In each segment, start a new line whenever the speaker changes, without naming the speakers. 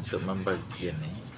Untuk membagian ini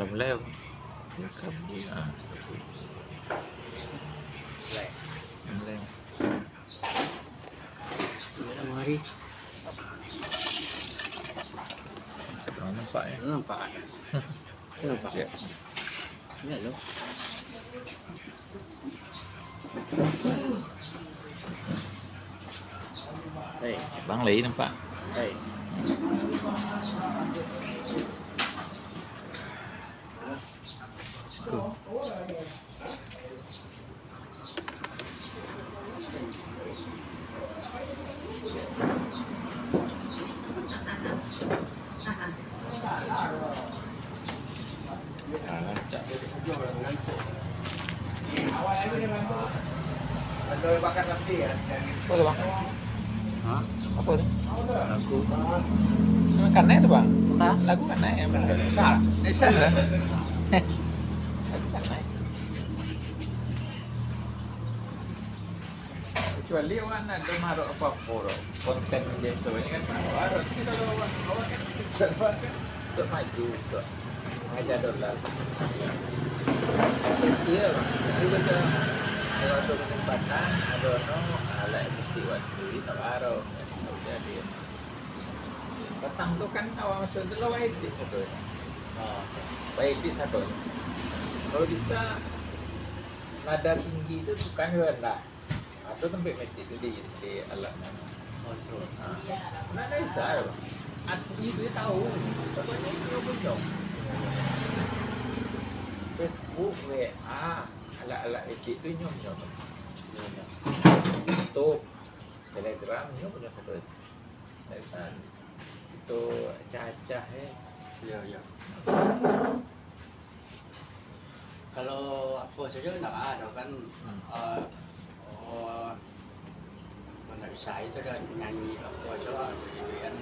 mulai
Mari.
Sekarang nampak ya.
Nampak. Nampak.
Ya.
Ya loh. Hei,
Bang Lei nampak.
hei.
Betul bakar nanti ya.
Boleh bang.
Hah?
Apa nih?
Lagu.
Memang karena itu bang.
Hah?
Lagu karena ya benar.
Salah.
Salah. Lagu karena. Kecuali orang ada marah apa poro konten biasa ini kan marah. Tapi kalau orang kan untuk maju untuk mengajar dolar. Iya bang. Jadi betul. Kalau untuk kesempatan ada no ala sisi wasli tawaro jadi petang tu kan awal masuk tu lah wajib satu wajib satu kalau bisa nada tinggi itu bukan rendah atau tempat mati itu di alat mana bisa asli itu dia tahu pokoknya itu punyok Facebook WA alat-alat edit tu nyom YouTube Telegram nyom punya satu dan itu cacah
Ya, ya. Kalau apa saja enggak ada kan mana bisa itu kan nyanyi apa saja kan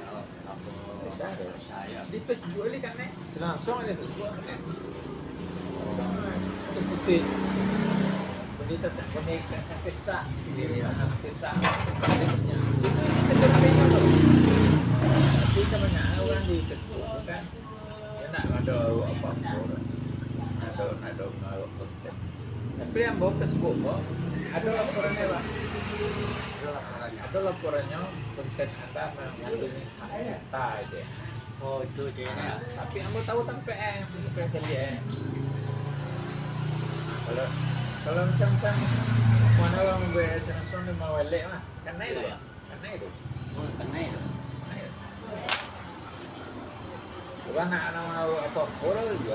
Apa
Saya.
saya.
Di Facebook ni kan langsung aja tu buat kan. Seperti berita saya koneksi seksa, dia anak seksa. Itu terkena tu. Tapi kebanyakan orang di Facebook tu kan, dia nak ada apa-apa. Ada menaruh konten. Tapi yang bawa Facebook tu, ada laporannya lah. Ada laporannya konten anda mengandung kata aja.
Oh itu dia ni.
Tapi ambo tahu sampai dia. Kalau macam mana orang beres langsung dia mau elek lah. Karena itu.
Oh kena itu.
Bukan nak mau apa poro juga.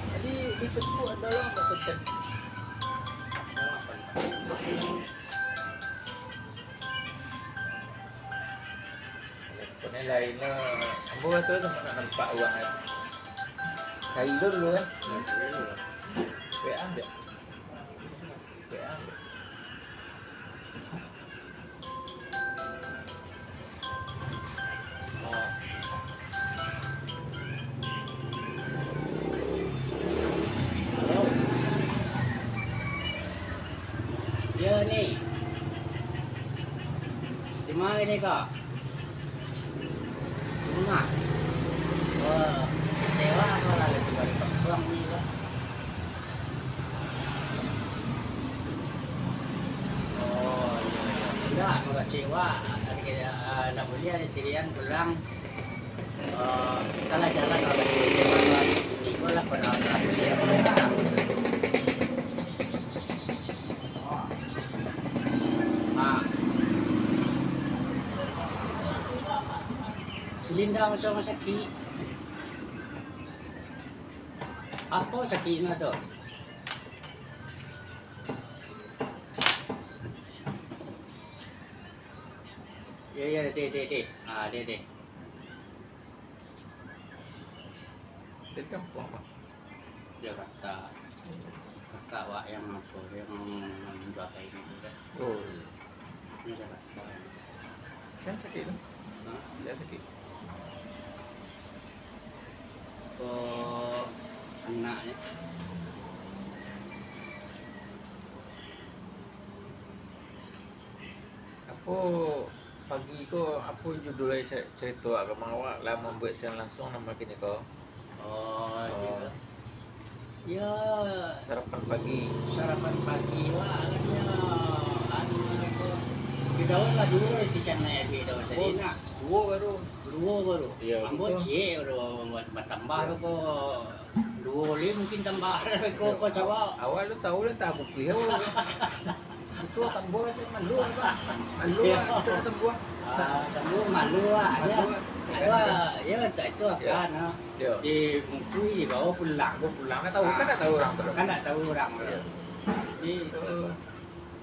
Jadi di Facebook adalah konten. Ini lainnya, ambo tu teman nak nampak uang ni. Cari dulu kan. WA ambil. WA ambil. Oh.
Halo. Ya ni. Di mana ni kak? Rumah. Wah, sewa atau lagi sebagai pulang ni lah. Oh, tidak, kalau sewa, tadi kita nak beli ada sirian pulang. Kita lah jalan kalau di sewa ini pun lah kalau nak beli apa pulang. Silinda macam sakit. Apa sakitnya tu? Ya, deh. Ah, deh.
Di kampung apa?
Dia kata kakak wak yang apa yang menjual kain itu kan.
Oh,
Ini dia kata.
saya sakit tu.
Ha?
Saya sakit.
Oh, anaknya.
Apa pagi ko apa judulnya cerita agama awak lah membuat siang langsung nama kini ko.
Oh,
Oh.
ya.
Sarapan pagi.
Sarapan pagi wah agaknya anu apa. Bidawat lah dulu di channel ya bidawat tadi nak. Dua baru.
Ya,
Ambo
betul.
cie baru tambah ko. Dua li mungkin tambah ko coba.
Awal lu tahu dah tak bukti awal. Situ tambah aja malu apa? Malu
Ya.
itu tambah.
Kamu malu ah ada. Ada ya itu
Ya.
akan
Ya.
di mungkin dibawa pulang.
Gua pulang kan tahu kan tak tahu orang terus.
Kan tak tahu orang.
Ya.
Jadi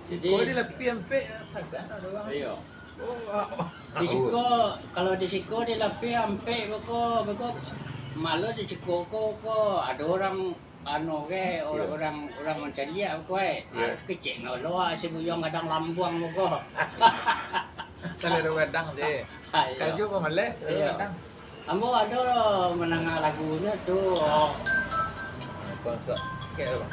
Situ dia lebih sampai sagan ada orang.
iya.
Oh.
Di siko kalau di siko di lepi ampe beko malu di siko ko ada orang anu ke orang macam dia ko kecil ngolo si buyong kadang lambuang beko.
Selera wedang dia. Kaju kok maleh
Iya.
wedang.
Ambo ada menengah lagunya tuh.
Konsep kayak apa?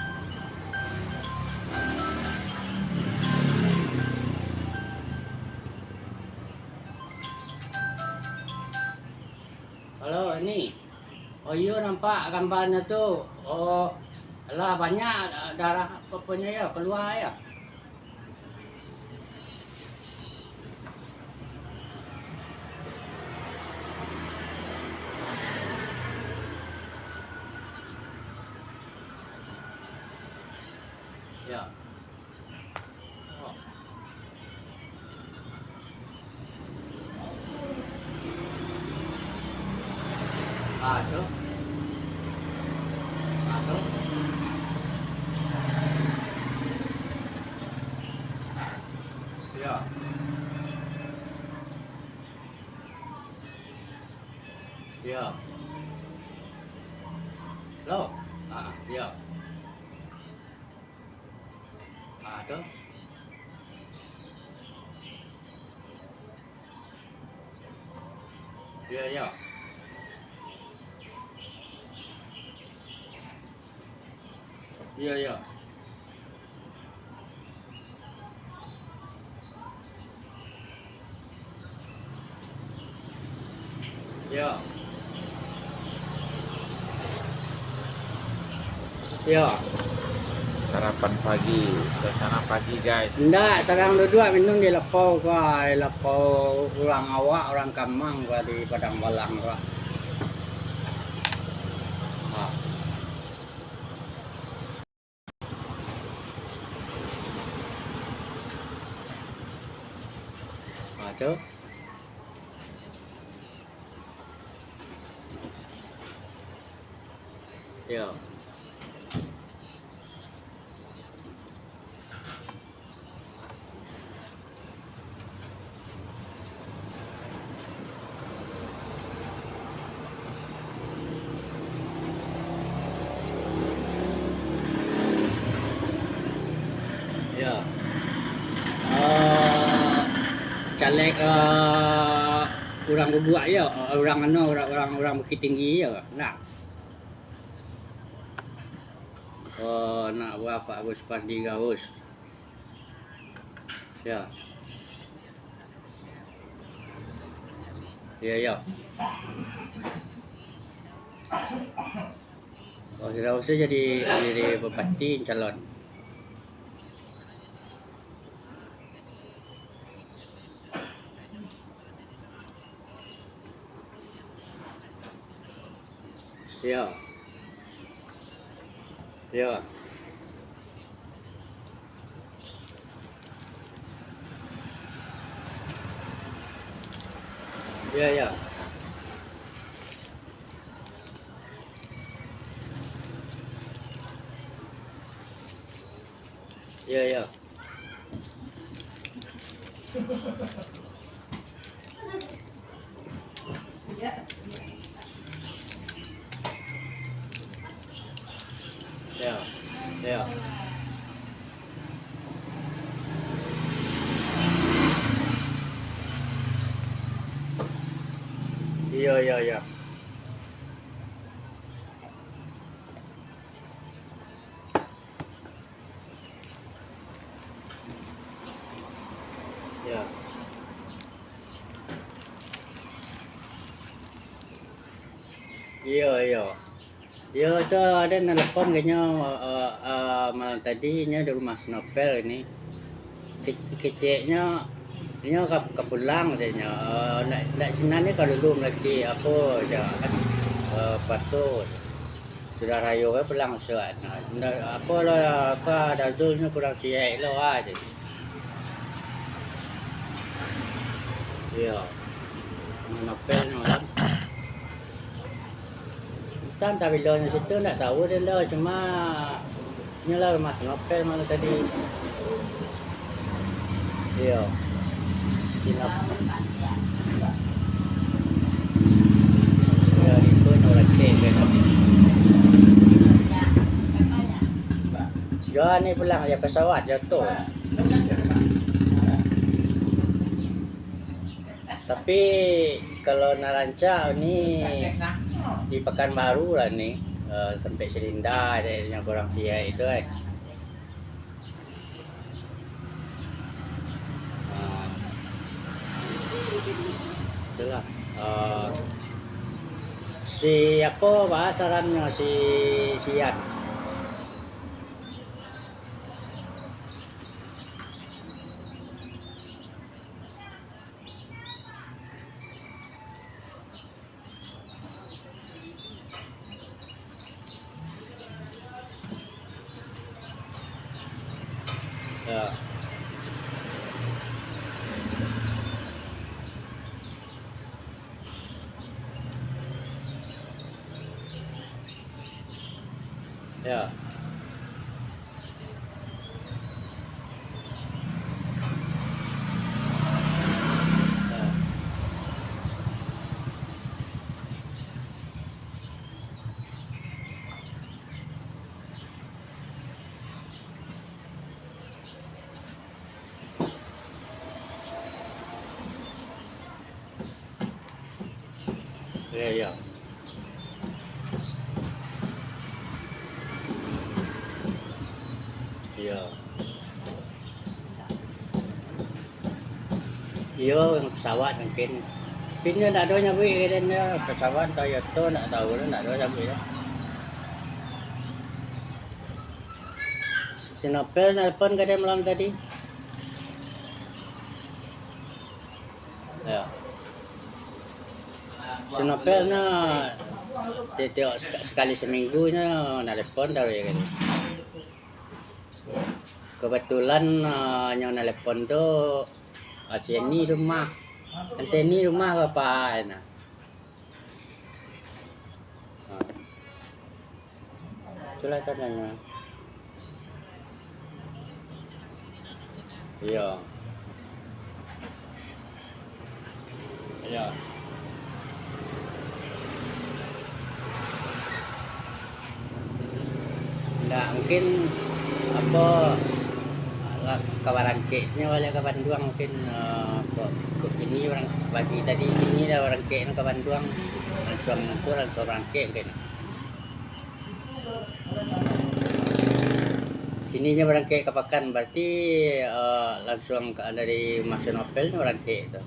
Halo ini. Oh iya nampak gambarnya tuh. Oh, lah banyak darah apa-apanya ya keluar ya. Ya. Oh. Tuh. Tuh. Ya. Ya. Lo. Ya. Tuh. Iya, iya. Iya, iya. Iya. Iya.
Sarapan pagi, suasana pagi guys.
Enggak, sekarang dua minum di lepau gua, di lepau orang awak, orang Kamang gua di Padang Balang gua. Ah. Tuh. Iya. Ya. Caleg orang Bubuak ya, orang Bukit Tinggi ya. Nah. Nak buat Pak Agus Pardi Gaus. Ya. Ya, ya. Sudah usah jadi bupati calon. Ya. Ya. Ya, ya. Ya, ya. Ya. Ya. Iya, iya, iya. Ya. Iya, iya. Ya itu ada nelpon kayaknya malam tadinya di rumah Snopel ini. Keceknya ini ke pulang katanya. Nak senang kalau dulu lagi apa aja kan pasut. Sudah rayu kan pulang suat. Apa lah apa ada zulnya kurang siap lo aja. Iya. Snopel malam. Kan tapi lo situ nak tahu dia lo cuma nyala rumah Snopel malam tadi. Iya. Silap. Ya itu nolak kan. Ya ni pulang ya pesawat jatuh. Tapi kalau Naranca ni di Pekanbaru lah ni tempat Selinda yang kurang siap itu itulah si apa bahasarannya si Sian ya. Ya. Iya, iya. Iya. Iya, yang pesawat mungkin. Pinnya tak ada nyambi dan pesawat Toyota tak tahu lah, tak ada nyambi lah. Si Nopel nelpon ke dia malam tadi. Ya. Si Nopel na tengok sekali seminggu nya nelpon tahu ya kan. Kebetulan yang nelpon tu si ni rumah. Ante ni rumah apa na. Itulah tandanya. Iya. Iya. Enggak mungkin apa kawaran kesnya wala kawan duang mungkin kok sini orang bagi tadi sini dah orang kek nak kawan duang langsung kurang seorang kek mungkin. Sininya orang kek kapakan berarti langsung dari Mas Nopel orang kek tu.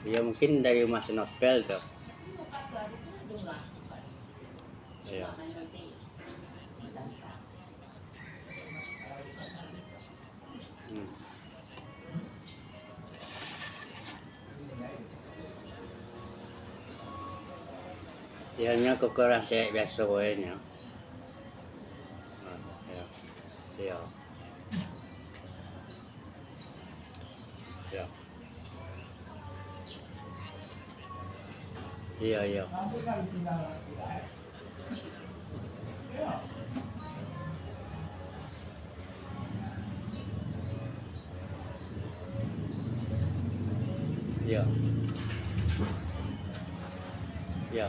Ya mungkin dari Mas Nopel tu. Ya. Ianya kurang saya biasa nya. Ya. Ya. Ya. Iya, iya. Iya. Iya.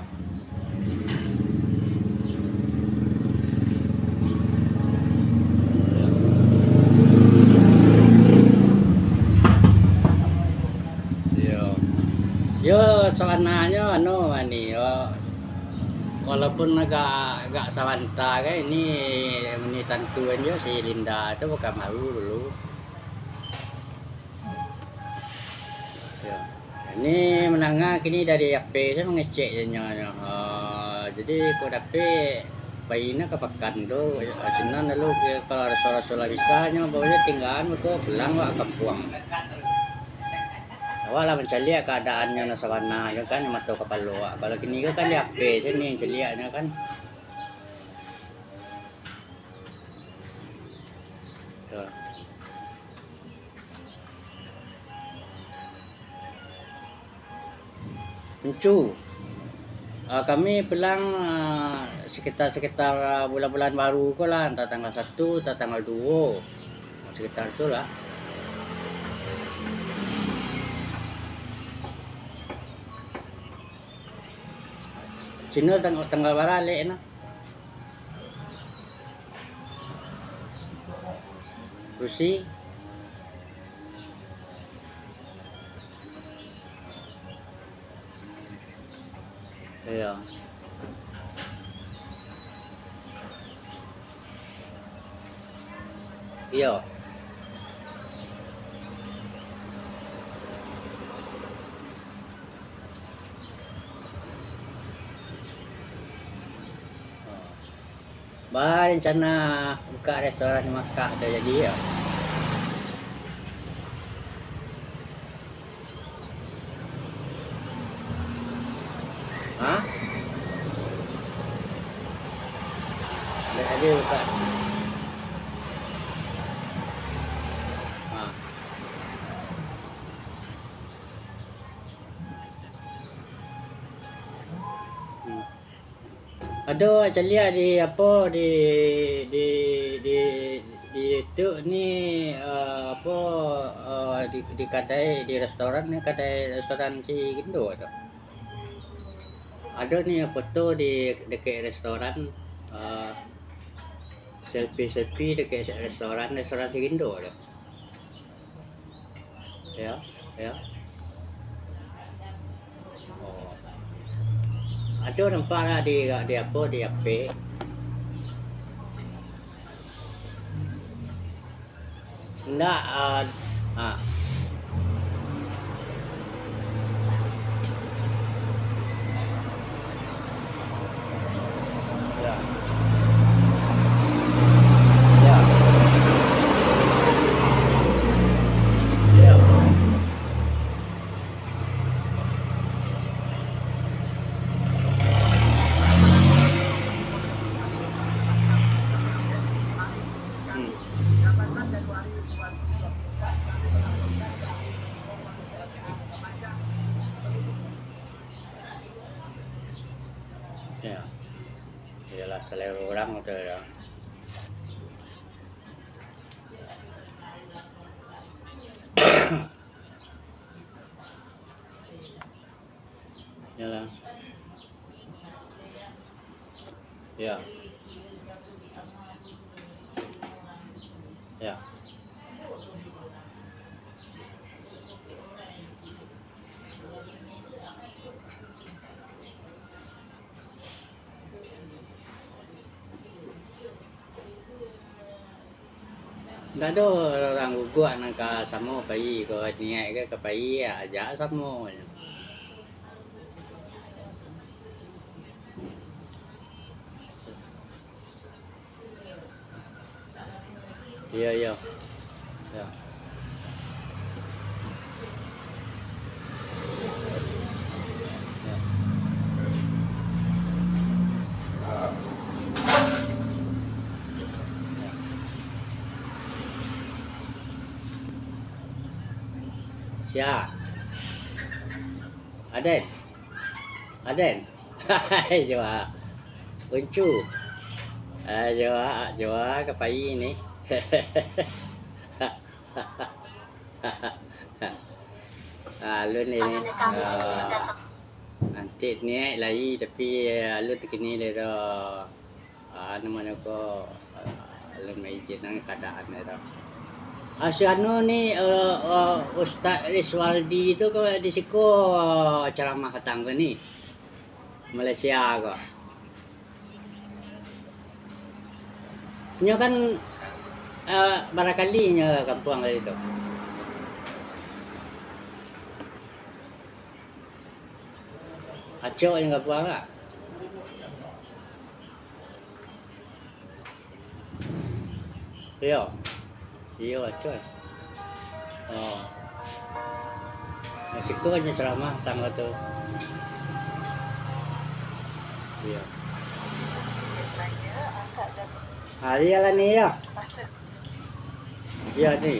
Yo celananya ani walaupun agak sawanta kayak ini tentuan yo si Linda itu bukan malu dulu. Ya. Ini menangah kini dari HP saya mengecek jadi kok dapet bayinya kepakan tuh sinan lalu kalau rasa-rasa bisanya baunya tinggalan betul pulang wak kampung. Wala mencari keadaannya nasa warna ya kan mata kapalua. Kalau kini kan di HP sini celiaknya kan. Ya. Mencu. Kami pulang sekitar bulan-bulan baru ko lah, entah tanggal 1, entah tanggal 2. Sekitar itulah. Sino tanggal barale na. Rusi. Iya. Iya. Bah rencana buka restoran di Makkah udah jadi ya. Hah? Udah jadi buka. Ah. Ada celia di apa di itu ni di kedai di restoran ni kedai restoran si Gindo ada. Ada nih foto di dekat restoran selfie dekat restoran si Gindo ada. Ya, ya. Oh. Ada nampak lah di apa di HP. Enggak, ah. Ya. Ya. Ya. Hmm. Ya. Iyalah selera orang itu ya. Iyalah. Ya. Ya. Nggak ada orang guguk nang ka samo pai ko niat ke pai aja samo. Iya iya. Ya. Ya. Siap. Aden. Aden. Jua. Kuncu. Jua ke pai ni. Alun ini nanti ni lagi tapi alun kini dia mana ko alun mai jenang keadaan dia. Si anu ni Ustaz Riswaldi itu ke di siku ceramah ketangga ni Malaysia kok. Nya kan barangkali nya kampung kali itu. Acok yang kampung lah. Iya. Iya acok. Oh. Nasi ko nya ceramah tangga tu. Iya. Iya lah ni ya. Iya ni.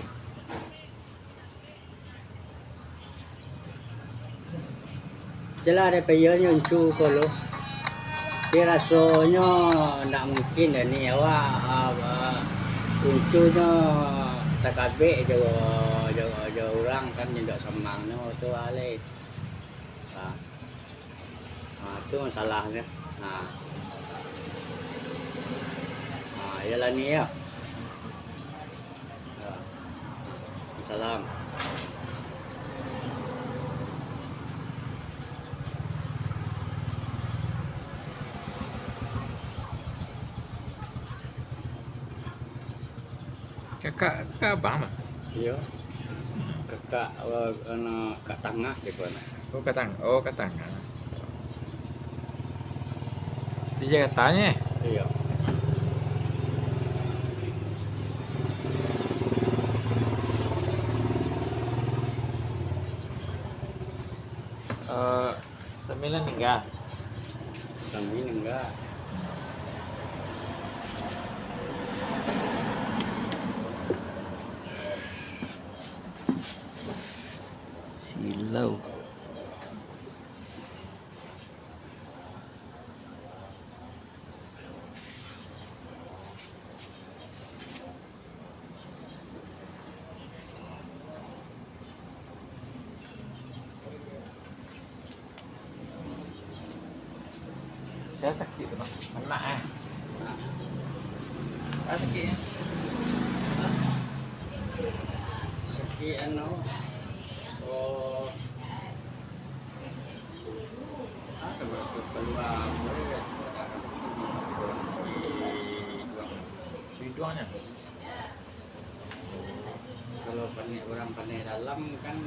Jelas ada payahnya uncu kalau. Dia rasanya tak mungkin dah ni awak uncunya tak kabeh jo orang kan tidak semang no tu ale. Tu masalahnya. Ialah ni ya. Salam.
Kakak abang mah.
Iya. Kakak kat tengah dia pun.
Oh katang. Di Jakartanya.
Iya.
Sembilan enggak.
Kami enggak.
Silau. Saya sakit tu, kena sakitnya.
Sakit anu. keluar
Biduannya.
kalau orang pandai dalam kan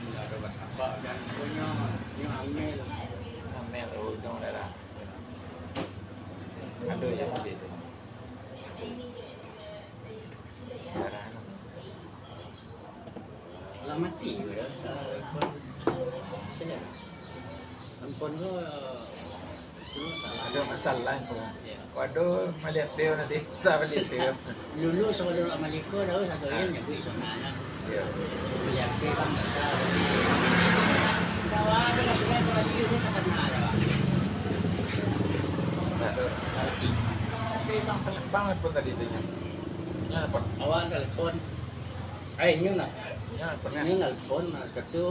nggak ada bahasa apa dan punya yang ambil
Amel ujung darah. Ada yang begitu. Darah.
lah mati ya saya ampun ko
Ada masalah itu.
ya.
Waduh, melihat dia nanti bisa melihat dia.
Lulu sa lulu amaliko daw sa doyon ya kuy sonana
Ya.
lihat ke bang sa dawa ada sudah ko lagi ko sa kanala
Tapi bang pelik banget pun tadi itu. Ya, apa?
awan telepon ay yun na
Ya, pernah.
ini telepon satu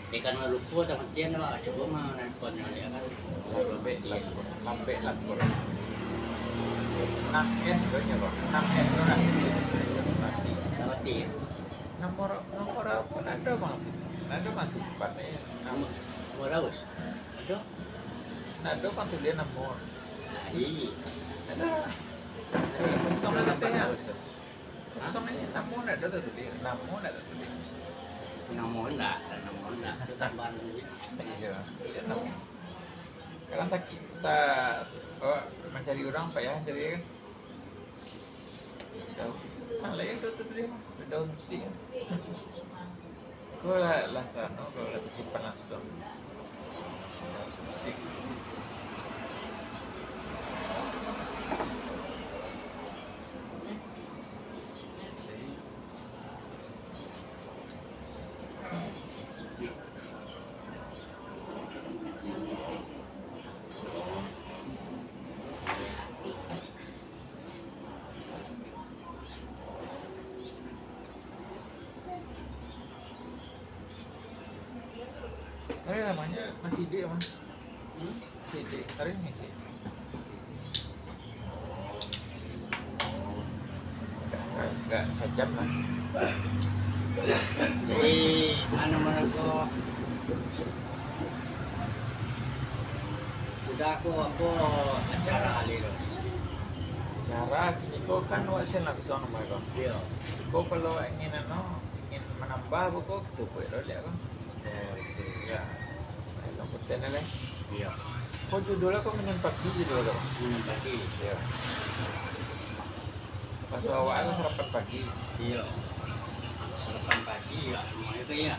ikan lupo dapat dia na coba mah telepon ya kan
Lambe lapor. 6N doanya kok. 6N tuh kan.
dapat dia
Nomor pun ada masih. Ada masihempatnya.
Moraus aduh
Ada kan tuh dia nomor.
ai
Ada. Kosong ada tanya. Kosong ini namun ada tuh dia. Namun ada tuh dia.
namun enggak itu tambahan
Iya. Iya namun. Sekarang kita mencari orang pak ya, cari kan. Daun. Malah itu tuh dia. Daun sih. Kau lah kalau lah simpan langsung. Daun sih. Saya namanya masih D mah. Masih D. Hari ini sih. Enggak sejam lah.
jadi ano man ako sudah ako acara aliro
Cara kini kau kan wasin langsung sama kau.
iya
Kau kalau ingin ingin menambah kau tuh kau lihat kau. Ya. Kalau putih ni lah.
iya
Kau judulnya kau minum pagi judul kau.
minum pagi
Ya. Pas awal sarapan pagi.
iya sarapan pagi ya semuanya kaya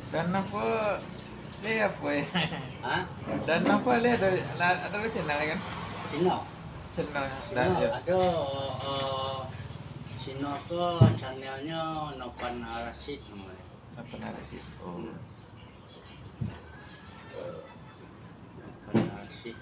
Dan apa lihat apa ya?
ha
Dan apa lihat ada channel kan?
sino
Channel
sino
dan ya.
ada sino ko channelnya Nopan Arasid namanya
Apa narasi? Oh.
Nopan Arasid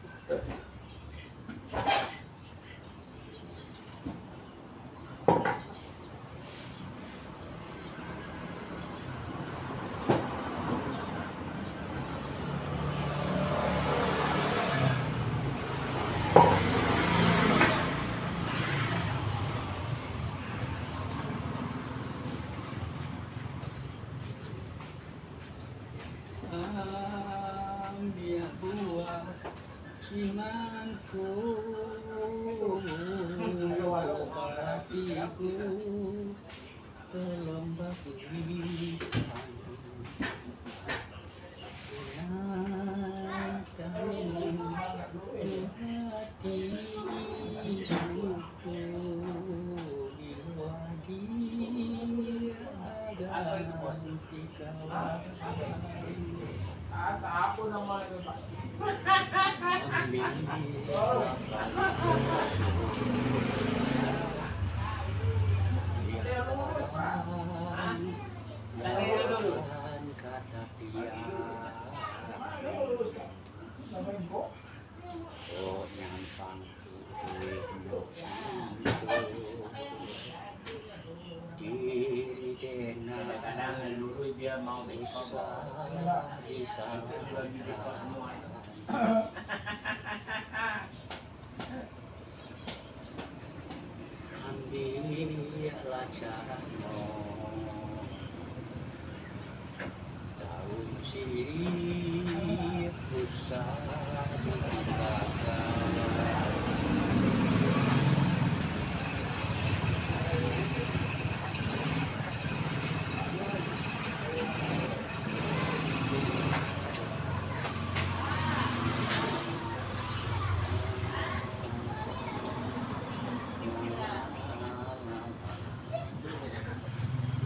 Dia buat imanku, hatiku terlembab berikan. Hati suku diwadi ganti kawan.
Apa nama itu Pak?
Kata dia, oh nyampang diri dengan
Dulu dia mau
usah disalahkan. Ambillah caramu, daun sirih usah dibakar.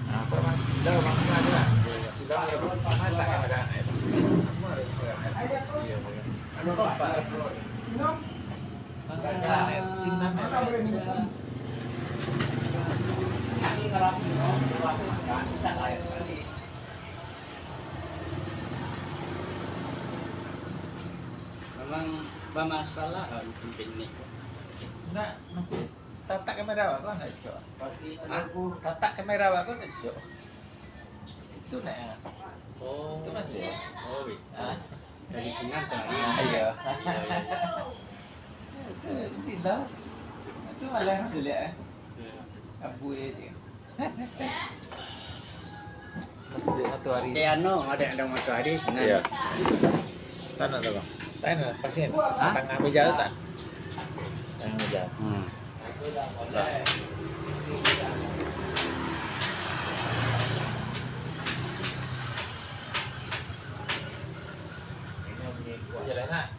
Apa mas? Sudah bang ada. Sudah mata kan ada. Iya. Anu Pak. Sinan
Memang bermasalah pimpin ni.
Nak masih tatak kamera apa nak show?
Aku
Tatak kamera apa nak show? Itu nak ya.
oh
Itu masih.
oh
Ah,
dari sini ke
iya. Sila. Itu malah dulu ya. Abu dia. Masih satu hari.
ada matahari sini.
Iya. Tanah tu bang. Tanah pasien. Tengah meja tu tak? Tengah meja. Jalan nak.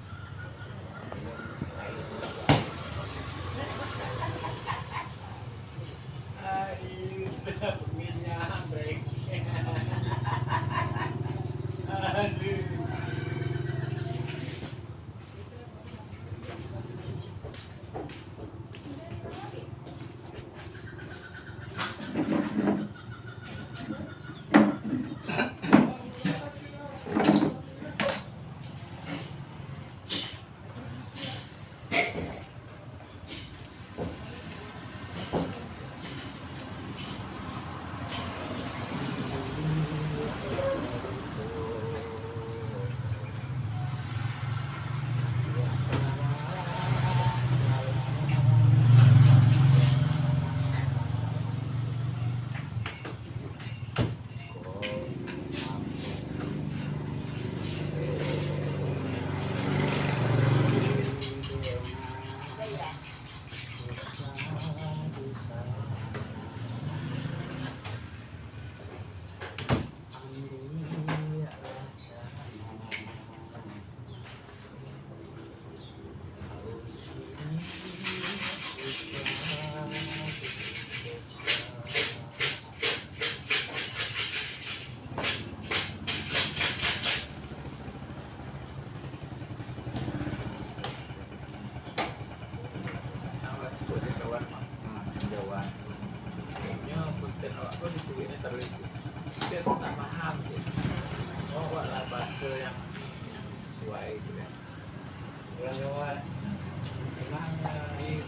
Dia tak paham dia. Oh, buatlah bahasa yang sesuai gitu kan. Orang-orang memang di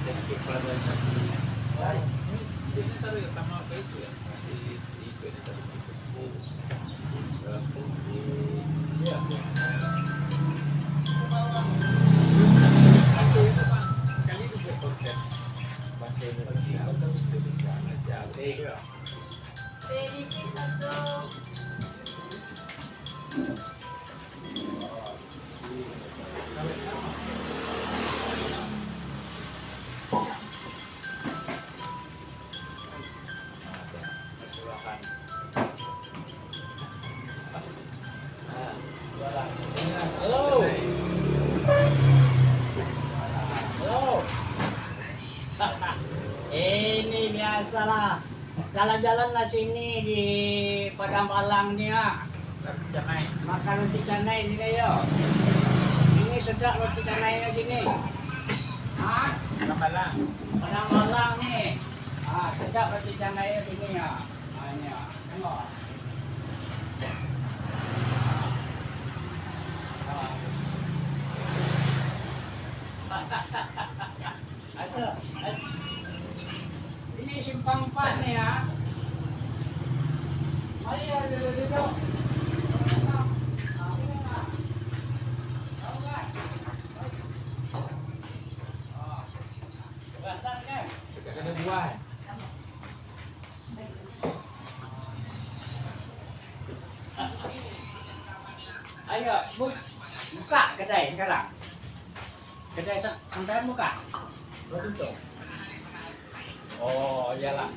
jadi pada satu. Oh, ini tadi pertama apa itu ya? Di itu ini tadi Facebook. Ya. Itu Bang, kali itu buat konten bahasa Indonesia atau Indonesia Malaysia.
Edisi satu.
Halo. Halo. Ini biasalah. Jalan-jalan lah sini di Padang Palang nih ya.
Canai.
Makan roti canai sini yo. Ini sedap roti canai sini. Hah?
Kamalang.
Padang Palang nih. Ah, sedap roti canai sini ya. Ah, ini ya. Tengok. Ada. Ini simpang 4 nih ya. Mari ya duduk.
Dekat ada buah.
Ayo, buka kedai sekarang. Kedai sampai buka.
Lo tutup. Oh, iyalah.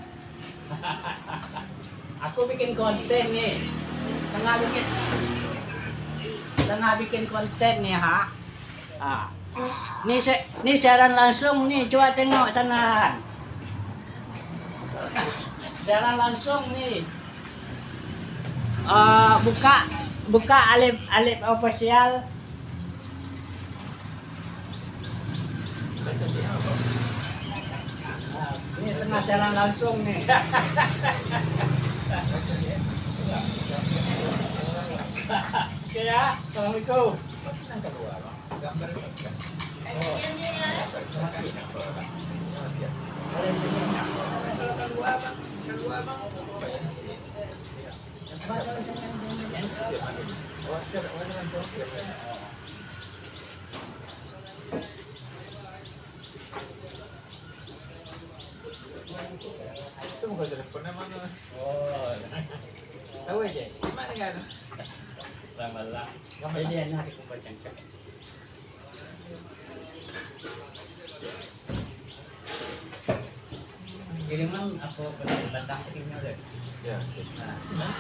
Aku bikin konten nih. Tengah bikin konten nih, ha. Ah. Nih siaran langsung nih, coba tengok sana. Siaran langsung nih. Buka Alif official.
Baca dia apa?
Ini tengah siaran langsung nih.
Baca dia.
Oke ya, assalamualaikum.
Pasti nang keluar, Bang. Gambar itu kan. Oh, gambar itu kan ini apa, Bang? Ya. Kalau keluar, Bang. Keluar, Bang. Bayarnya sini. Iya. Oh, siap. Oh, dengan siap. Itu bukan teleponnya mana? Oh, tahu aja. Gimana kan?
Ramalah. Ini enak aku bacakan. Kiriman aku datang ke sini udah.
Ya.
Nah,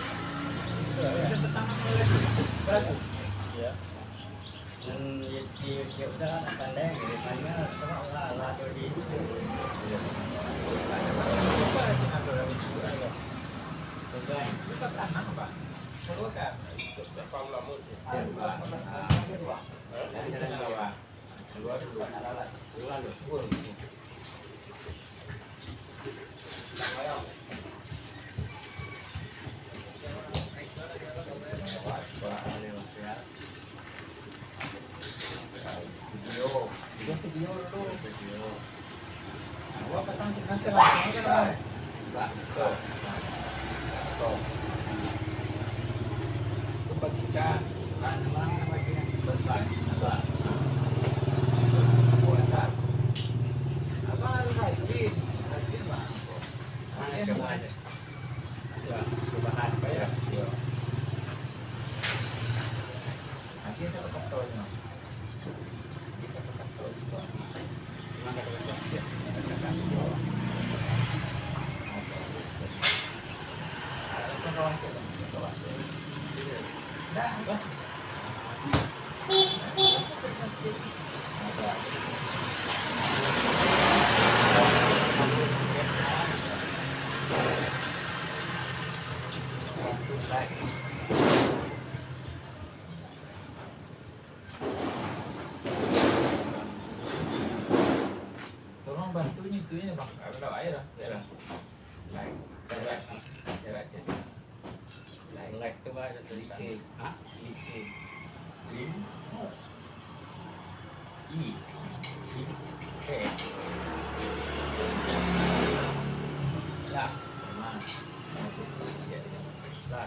Ada pertama mulai berapa?
ya. Dan ya udah pandai kirimannya sama Allah tuh di.
Apa sih atau dari juga ya?
Bukan.
Kita tanam apa? Keluar kan? Keluar dulu. Keluar dulu. Video dulu. Gua petang nanti langsung kan. Tuh. Tuh. Kebagikan. Berbagi. Puasa. Apa harus rajin? Rajin Bang. Rajin coba aja. Ya, perubahan ya. Nanti saya tetap tahu nih. Kita tetap tahu juga. Cuma kata dia, ya, kita tetap tahu. Kan kawan saya, kawan. Dah, Bang. Tolong bantu nyitunya Bang, ada air lah, ya lah. Like,
Like tu bahasa sedikit.
Hah?
Sedikit.
Lim, I, I, K. Ya, memang.
Lah,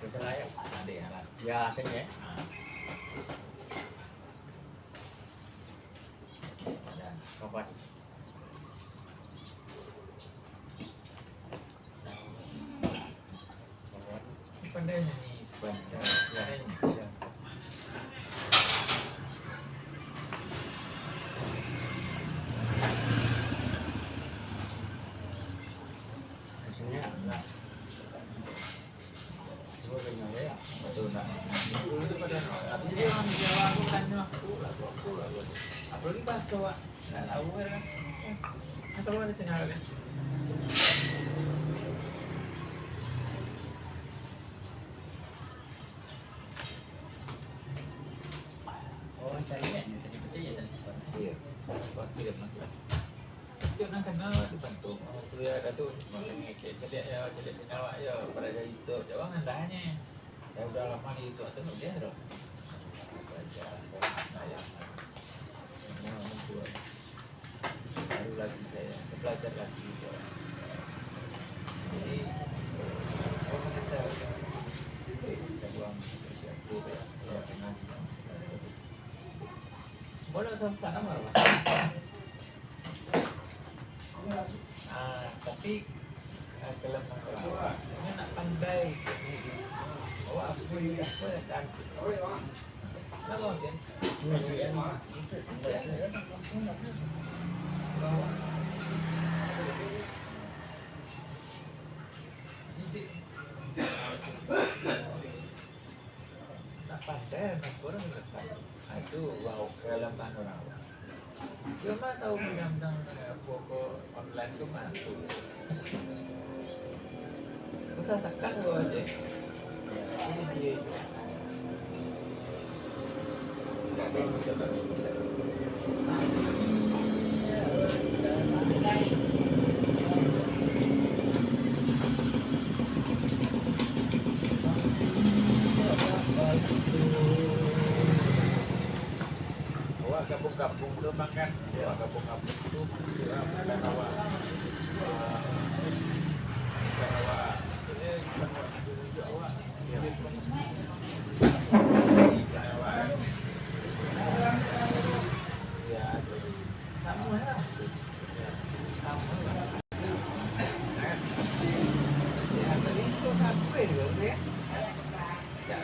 betul ya.
Ada yang lain.
Ya, saja.
Ada.
Kapan?
Pandai nih sebenarnya. Ya, Jadi orang Jawa aku kan aku lagu. Apalagi bakso, Wak. Nggak tahu kan. Atau ada cengalnya.
Oh, carinya tadi betul ya tadi.
Iya. Wah, tidak masalah. Itu nang kenal dibantu. Waktu ya ada tuh ngecek celik cengawa ya pada jadi itu. Jawa ngandahnya. Saya udah lama di itu atau dia loh. Baca saya. Mau buat baru lagi saya belajar lagi gitu. Jadi orang saya kita buang siapa ya kenal. Boleh sama apa? Tapi kalau ini nak pandai. Oh, aku dan Kenapa kan? Nak pandai, nak kurang itu wow dalam orang. Cuma tahu tentang pokok online itu masuk. Usah tekan gua aja. Ini dia. Kampung tuh makan, kampung tuh bukan awak, ini awak, ya, sama lah, sama lah. Ya, tadi itu sampai dulu ya. Ya,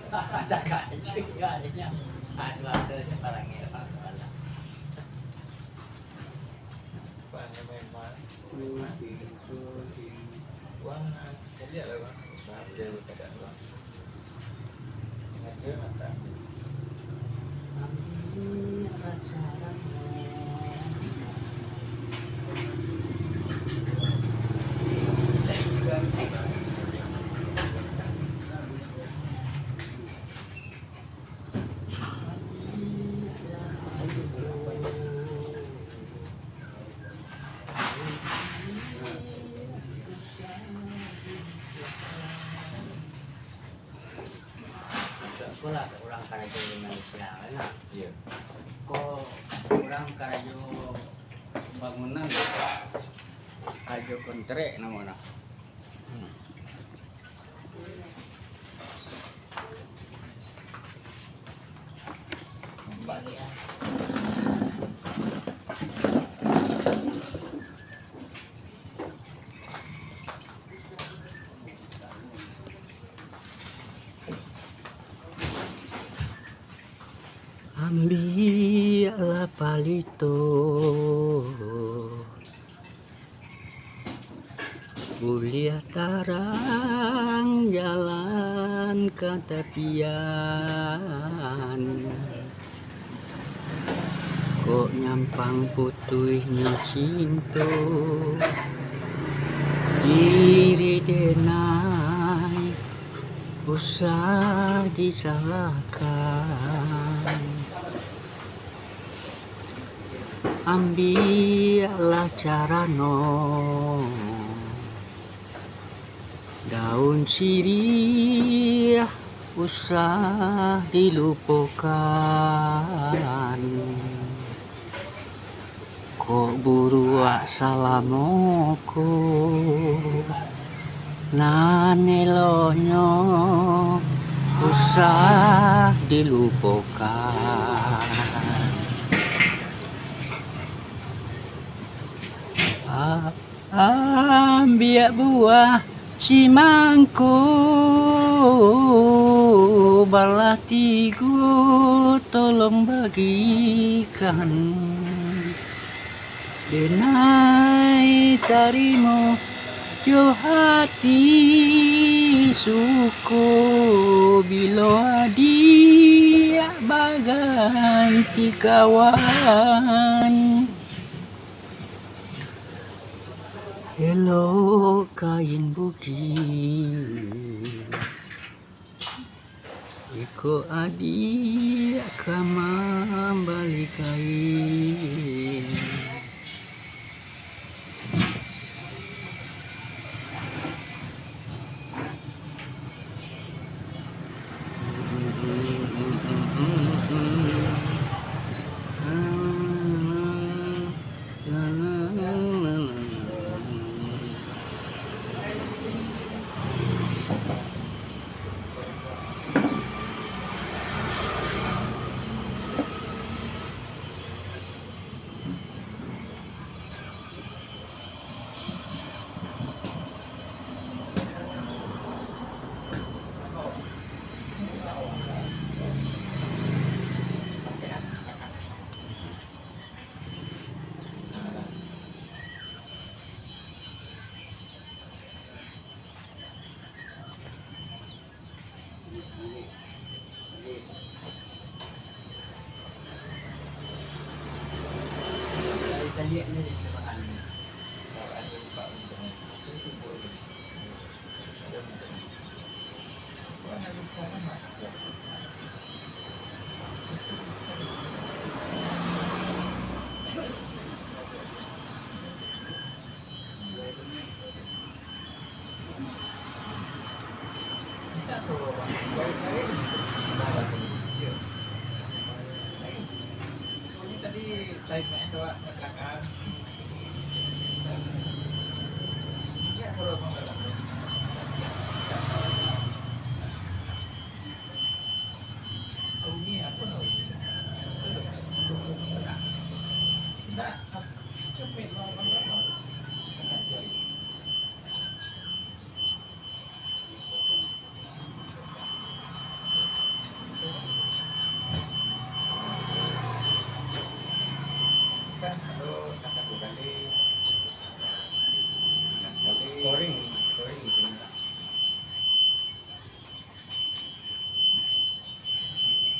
Ada kancing ya adanya. Ada sekarangnya masalah.
Bang memang uang jadi apa bang? Dia berkata uang. Ngajar mata.
Sekolah orang Karajo Malaysia lah.
Iya.
Kok orang Karajo bangunan Karajo kontrek namanya.
Balik ya.
Ambillah palito, kuliah tarang jalan ke tepian.
kok nyampang putuhnya cinta diri denai usah disalahkan. Ambillah carano daun sirih usah dilupakan. Kok buruak salamoko nanelonyo usah dilupakan. Ambil buah cimangku balatiku tolong bagikan. Denai tarimu yo hati suku bila dia bagai kawan. Hello kain bukit iko adik kama balik kain.
Tadi time-nya itu kecelakaan. Ya suruh mengalah. Oh ini apa nih? Tidak, cepet mau mengalah. Kan kalau satu kali
Scoring gitu.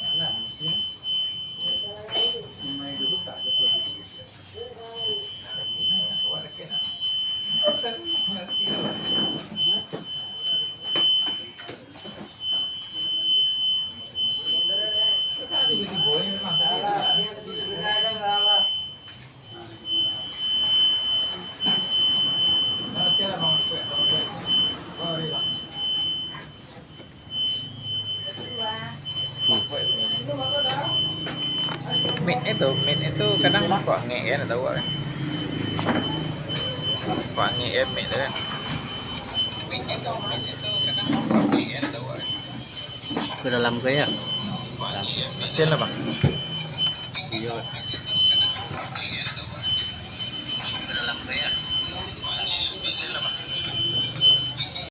Alah, ya. Main dulu tak ada produksi.
Mint itu kadang kok ngeer tahu kan? Kok ngeer mint itu kan? Mint itu kadang kok ngeer tahu kan?
Ke dalam gaya.
Kecil lah bang.
Iya.